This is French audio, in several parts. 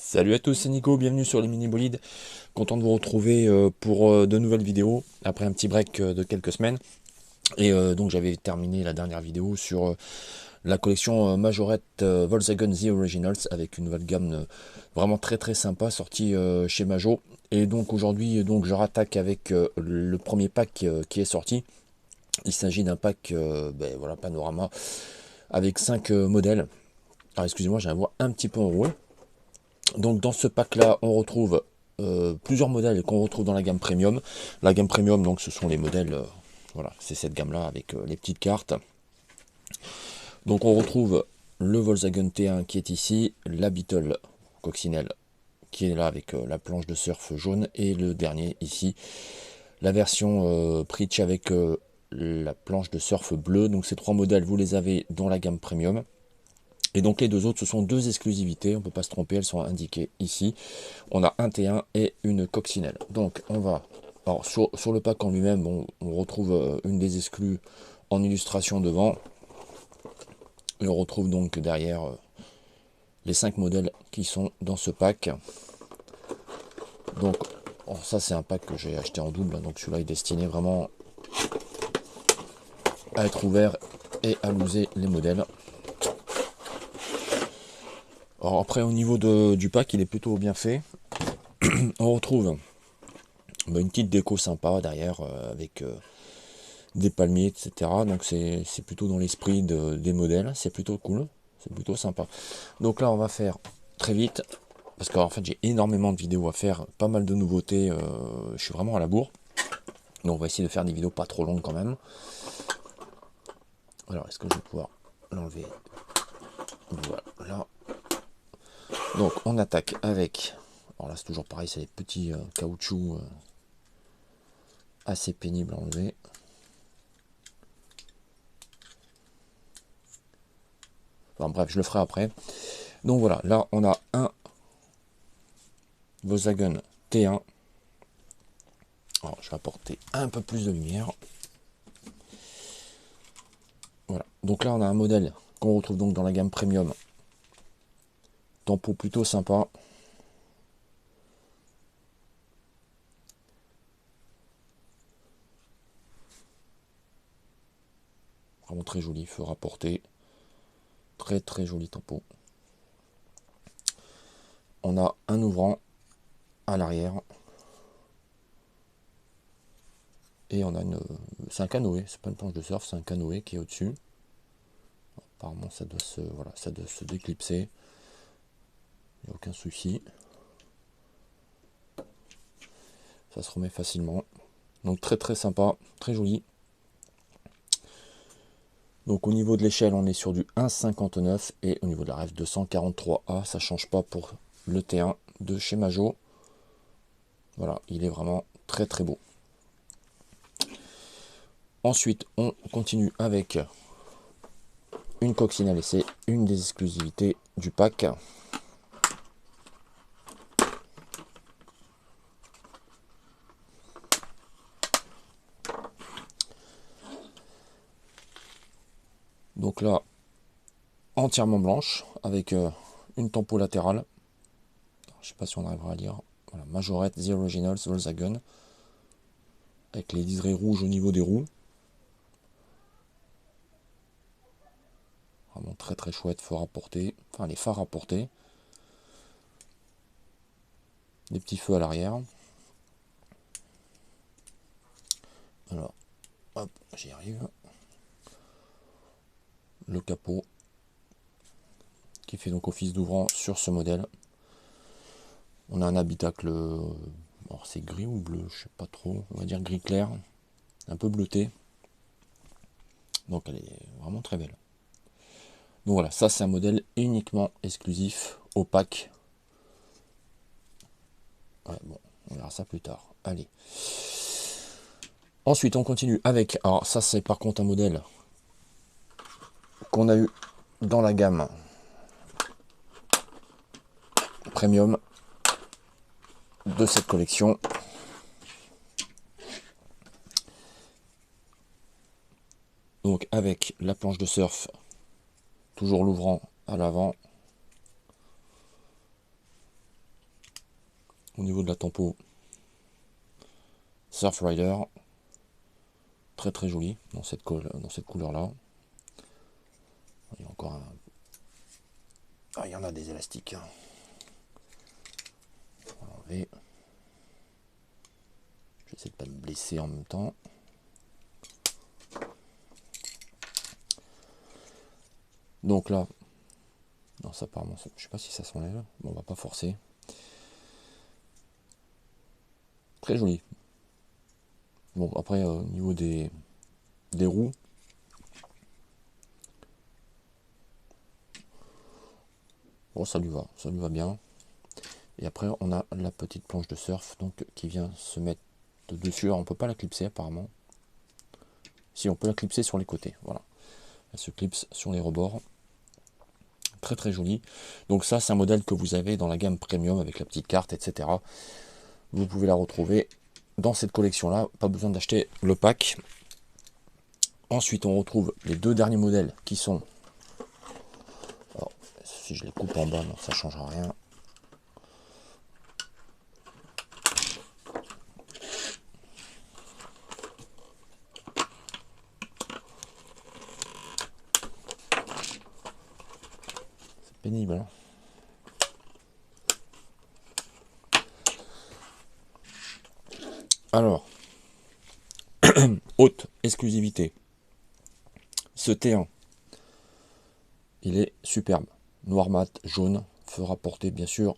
Salut à tous, c'est Nico, bienvenue sur les mini bolides. Content de vous retrouver pour de nouvelles vidéos après un petit break de quelques semaines. Et donc j'avais terminé la dernière vidéo sur la collection Majorette Volkswagen The Originals avec une nouvelle gamme vraiment très sympa sortie chez Majo. Et donc aujourd'hui donc je rattaque avec le premier pack qui est sorti. Il s'agit d'un pack voilà, panorama avec 5 modèles. Alors excusez-moi, j'ai la voix un petit peu enrouée. Donc dans ce pack là on retrouve plusieurs modèles qu'on retrouve dans la gamme premium. La gamme premium, donc ce sont les modèles, voilà, c'est cette gamme là avec les petites cartes. Donc on retrouve le Volkswagen T1 qui est ici, la Beetle coccinelle qui est là avec la planche de surf jaune, et le dernier ici, la version Preach avec la planche de surf bleue. Donc ces trois modèles vous les avez dans la gamme premium. Et donc les deux autres, ce sont deux exclusivités, on ne peut pas se tromper, elles sont indiquées ici. On a un T1 et une coccinelle. Donc on va, alors sur le pack en lui-même, on retrouve une des exclus en illustration devant. Et on retrouve donc derrière les 5 modèles qui sont dans ce pack. Donc ça c'est un pack que j'ai acheté en double, donc celui-là est destiné vraiment à être ouvert et à loser les modèles. Alors après au niveau du pack, il est plutôt bien fait. On retrouve une petite déco sympa derrière avec des palmiers, etc. Donc c'est plutôt dans l'esprit des modèles, c'est plutôt cool, c'est plutôt sympa. Donc là on va faire très vite, parce qu'en fait j'ai énormément de vidéos à faire, pas mal de nouveautés, je suis vraiment à la bourre. Donc on va essayer de faire des vidéos pas trop longues quand même. Alors est-ce que je vais pouvoir l'enlever? Voilà. Donc on attaque avec, alors là c'est toujours pareil, c'est les petits caoutchoucs assez pénibles à enlever. Enfin bref, je le ferai après. Donc voilà, là on a un Volkswagen T1. Alors, je vais apporter un peu plus de lumière. Voilà. Donc là on a un modèle qu'on retrouve donc dans la gamme premium. Tempo plutôt sympa. Vraiment très joli, feu rapporté. Très joli tempo. On a un ouvrant à l'arrière. Et on a c'est un canoë, c'est pas une planche de surf, c'est un canoë qui est au-dessus. Apparemment ça doit voilà, ça doit se déclipser. Il n'y a aucun souci. Ça se remet facilement. Donc très sympa, très joli. Donc au niveau de l'échelle, on est sur du 1,59 et au niveau de la ref 243A, ça change pas pour le T1 de chez Majo. Voilà, il est vraiment très beau. Ensuite, on continue avec une coccinelle et c'est une des exclusivités du pack. Donc là, entièrement blanche avec une tempo latérale. Je sais pas si on arrivera à lire. Voilà, Majorette The Originals Volkswagen avec les liserés rouges au niveau des roues. Vraiment très chouette, feu rapporté, enfin les phares rapportés. Des petits feux à l'arrière. Alors, hop, j'y arrive. Le capot qui fait donc office d'ouvrant sur ce modèle. On a un habitacle, alors c'est gris ou bleu, je sais pas trop, on va dire gris clair, un peu bleuté. Donc elle est vraiment très belle. Donc voilà, ça c'est un modèle uniquement exclusif au pack. Ouais, bon, on verra ça plus tard. Allez. Ensuite, on continue avec, alors ça c'est par contre un modèle qu'on a eu dans la gamme premium de cette collection. Donc avec la planche de surf, toujours l'ouvrant à l'avant. Au niveau de la tempo, Surfrider, très très joli dans cette couleur là. Il y a encore un... Ah, il y en a des élastiques. Hein. On va enlever. Je vais essayer de pas me blesser en même temps. Donc là, non, ça apparemment, je sais pas si ça s'enlève. Bon, on va pas forcer. Très joli. Bon, après, au niveau des roues, bon, ça lui va bien. Et après, on a la petite planche de surf donc qui vient se mettre dessus. Alors, on peut pas la clipser apparemment. Si, on peut la clipser sur les côtés. Voilà. Elle se clipse sur les rebords. Très très joli. Donc ça, c'est un modèle que vous avez dans la gamme premium avec la petite carte, etc. Vous pouvez la retrouver dans cette collection là, pas besoin d'acheter le pack. Ensuite on retrouve les deux derniers modèles qui sont, alors, si je les coupe en bas, non, ça changera rien. C'est pénible, hein. Alors haute exclusivité, ce T1, il est superbe, noir mat, jaune, feu rapporté bien sûr.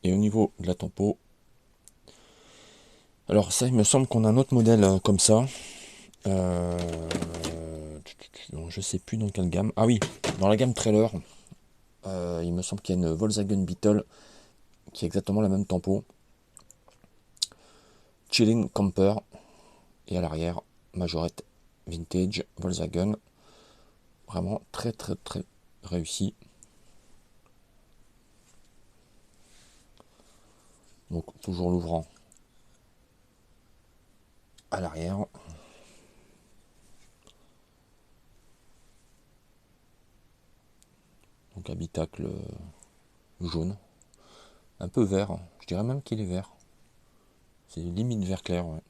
Et au niveau de la tempo, alors ça, il me semble qu'on a un autre modèle comme ça. Je sais plus dans quelle gamme. Ah oui, dans la gamme trailer, il me semble qu'il y a une Volkswagen Beetle qui est exactement la même tempo. Chilling Camper. Et à l'arrière, Majorette Vintage Volkswagen. Vraiment très très très réussi. Donc toujours l'ouvrant à l'arrière. Donc habitacle jaune. Un peu vert. Je dirais même qu'il est vert. C'est limite vert clair. Ouais.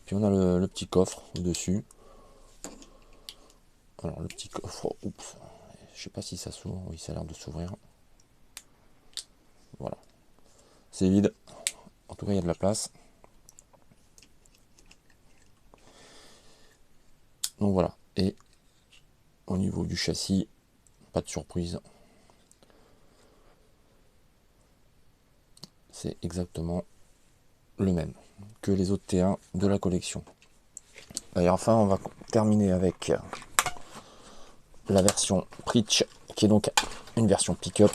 Puis on a le petit coffre au-dessus. Alors le petit coffre, oups, je sais pas si ça s'ouvre, oui ça a l'air de s'ouvrir. Voilà. C'est vide. En tout cas il y a de la place. Donc voilà. Et au niveau du châssis, pas de surprise. C'est exactement le même que les autres T1 de la collection. Et enfin on va terminer avec la version Preach, qui est donc une version pick-up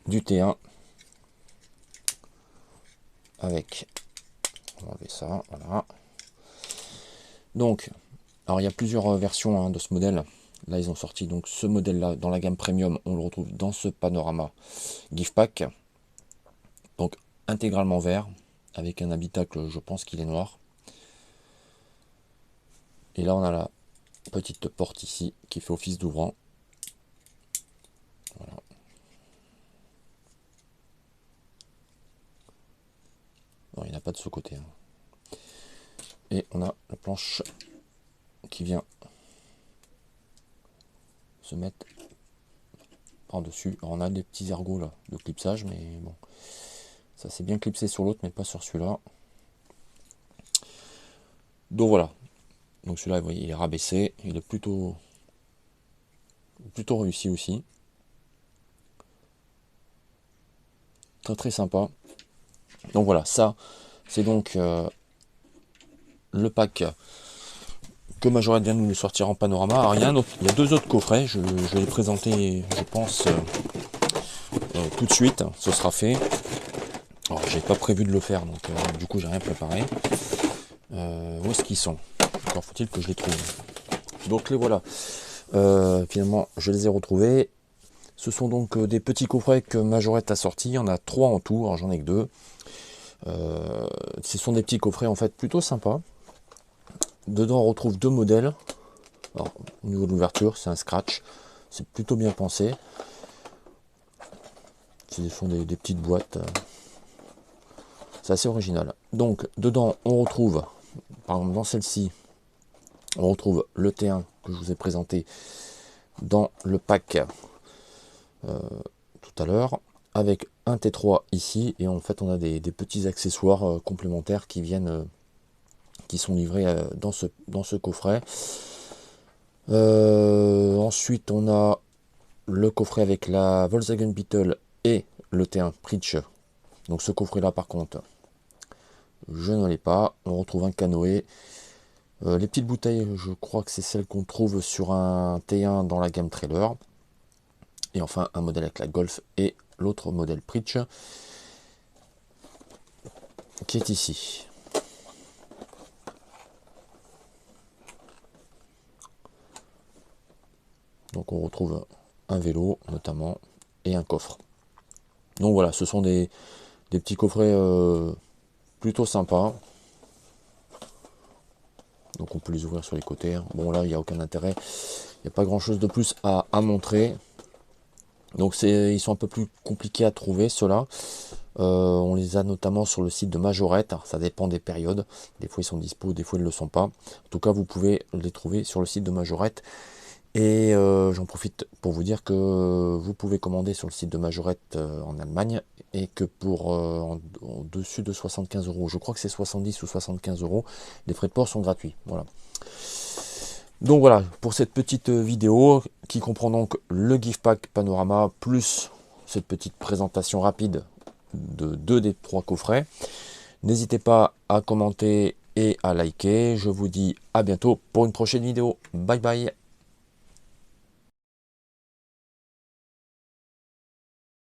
du T1 avec, on va enlever ça, voilà. Donc alors il y a plusieurs versions de ce modèle. Là ils ont sorti donc ce modèle là dans la gamme premium, on le retrouve dans ce panorama gift pack, donc intégralement vert avec un habitacle, je pense qu'il est noir. Et là on a la petite porte ici qui fait office d'ouvrant. Voilà. Non, il n'y en a pas de ce côté. Hein. Et on a la planche qui vient se mettre par dessus. Alors on a des petits ergots là de clipsage, mais bon, ça c'est bien clipsé sur l'autre, mais pas sur celui-là. Donc voilà. Donc celui-là, vous voyez, il est rabaissé, il est plutôt réussi aussi. Très très sympa. Donc voilà, ça c'est donc le pack que Majorette vient de nous sortir en panorama. Alors, il y a deux autres coffrets, je vais les présenter, je pense, tout de suite, ce sera fait. Alors j'ai pas prévu de le faire, donc du coup j'ai rien préparé. Où est-ce qu'ils sont? Encore faut-il que je les trouve. Donc les voilà. Finalement je les ai retrouvés. Ce sont donc des petits coffrets que Majorette a sortis. Il y en a 3 en tout, alors j'en ai que 2. Ce sont des petits coffrets en fait plutôt sympas. Dedans on retrouve 2 modèles. Alors, au niveau de l'ouverture, c'est un scratch. C'est plutôt bien pensé. Ce sont des petites boîtes. C'est assez original. Donc dedans on retrouve, par exemple dans celle-ci, on retrouve le T1 que je vous ai présenté dans le pack tout à l'heure, avec un T3 ici, et en fait on a des petits accessoires complémentaires qui viennent, qui sont livrés dans ce coffret. Ensuite on a le coffret avec la Volkswagen Beetle et le T1 Preach. Donc ce coffret là par contre je ne l'ai pas. On retrouve un canoë. Les petites bouteilles, je crois que c'est celles qu'on trouve sur un T1 dans la gamme trailer. Et enfin un modèle avec la Golf et l'autre modèle Preach qui est ici. Donc on retrouve un vélo notamment et un coffre. Donc voilà, ce sont des petits coffrets plutôt sympas. Donc on peut les ouvrir sur les côtés. Bon là il n'y a aucun intérêt. Il n'y a pas grand chose de plus à montrer. Donc ils sont un peu plus compliqués à trouver ceux-là. On les a notamment sur le site de Majorette. Alors, ça dépend des périodes. Des fois ils sont dispo, des fois ils ne le sont pas. En tout cas vous pouvez les trouver sur le site de Majorette. Et j'en profite pour vous dire que vous pouvez commander sur le site de Majorette en Allemagne, et que pour en dessus de 75 €, je crois que c'est 70 ou 75 €, les frais de port sont gratuits. Voilà. Donc voilà pour cette petite vidéo qui comprend donc le gift pack panorama plus cette petite présentation rapide de 2 des 3 coffrets. N'hésitez pas à commenter et à liker. Je vous dis à bientôt pour une prochaine vidéo. Bye bye.